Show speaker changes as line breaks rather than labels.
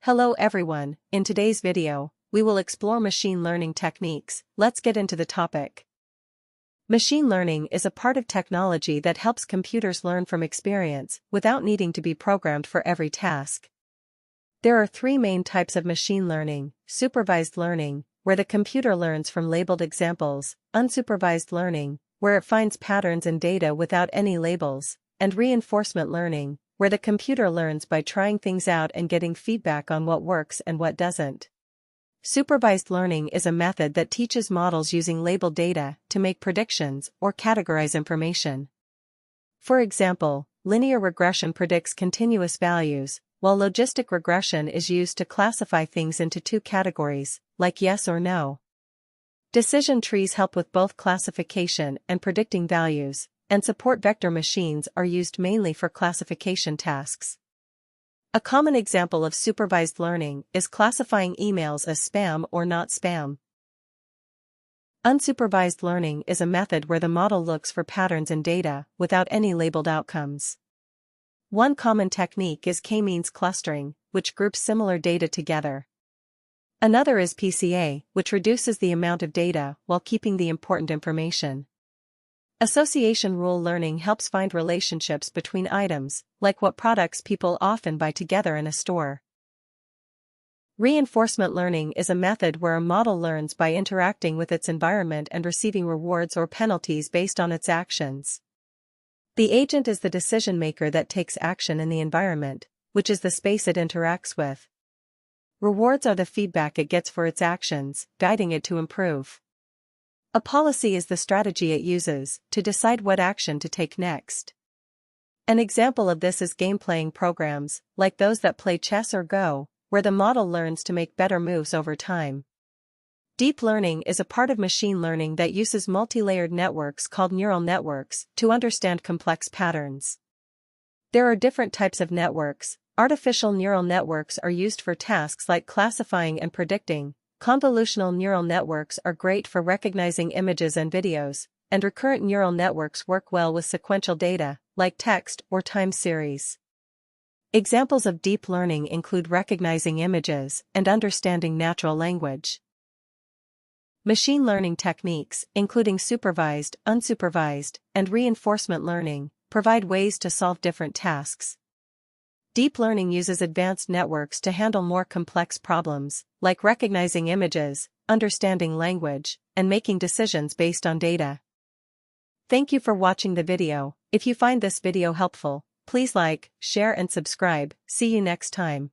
Hello everyone, in today's video, we will explore machine learning techniques. Let's get into the topic. Machine learning is a part of technology that helps computers learn from experience without needing to be programmed for every task. There are three main types of machine learning: supervised learning, where the computer learns from labeled examples; unsupervised learning, where it finds patterns in data without any labels; and reinforcement learning, where the computer learns by trying things out and getting feedback on what works and what doesn't. Supervised learning is a method that teaches models using labeled data to make predictions or categorize information. For example, linear regression predicts continuous values, while logistic regression is used to classify things into two categories, like yes or no. Decision trees help with both classification and predicting values, and support vector machines are used mainly for classification tasks. A common example of supervised learning is classifying emails as spam or not spam. Unsupervised learning is a method where the model looks for patterns in data without any labeled outcomes. One common technique is k-means clustering, which groups similar data together. Another is PCA, which reduces the amount of data while keeping the important information. Association rule learning helps find relationships between items, like what products people often buy together in a store. Reinforcement learning is a method where a model learns by interacting with its environment and receiving rewards or penalties based on its actions. The agent is the decision maker that takes action in the environment, which is the space it interacts with. Rewards are the feedback it gets for its actions, guiding it to improve. A policy is the strategy it uses to decide what action to take next. An example of this is game-playing programs, like those that play chess or Go, where the model learns to make better moves over time. Deep learning is a part of machine learning that uses multi-layered networks called neural networks to understand complex patterns. There are different types of networks. Artificial neural networks are used for tasks like classifying and predicting. Convolutional neural networks are great for recognizing images and videos, and recurrent neural networks work well with sequential data, like text or time series. Examples of deep learning include recognizing images and understanding natural language. Machine learning techniques, including supervised, unsupervised, and reinforcement learning, provide ways to solve different tasks. Deep learning uses advanced networks to handle more complex problems, like recognizing images, understanding language, and making decisions based on data. Thank you for watching the video. If you find this video helpful, please like, share and subscribe. See you next time.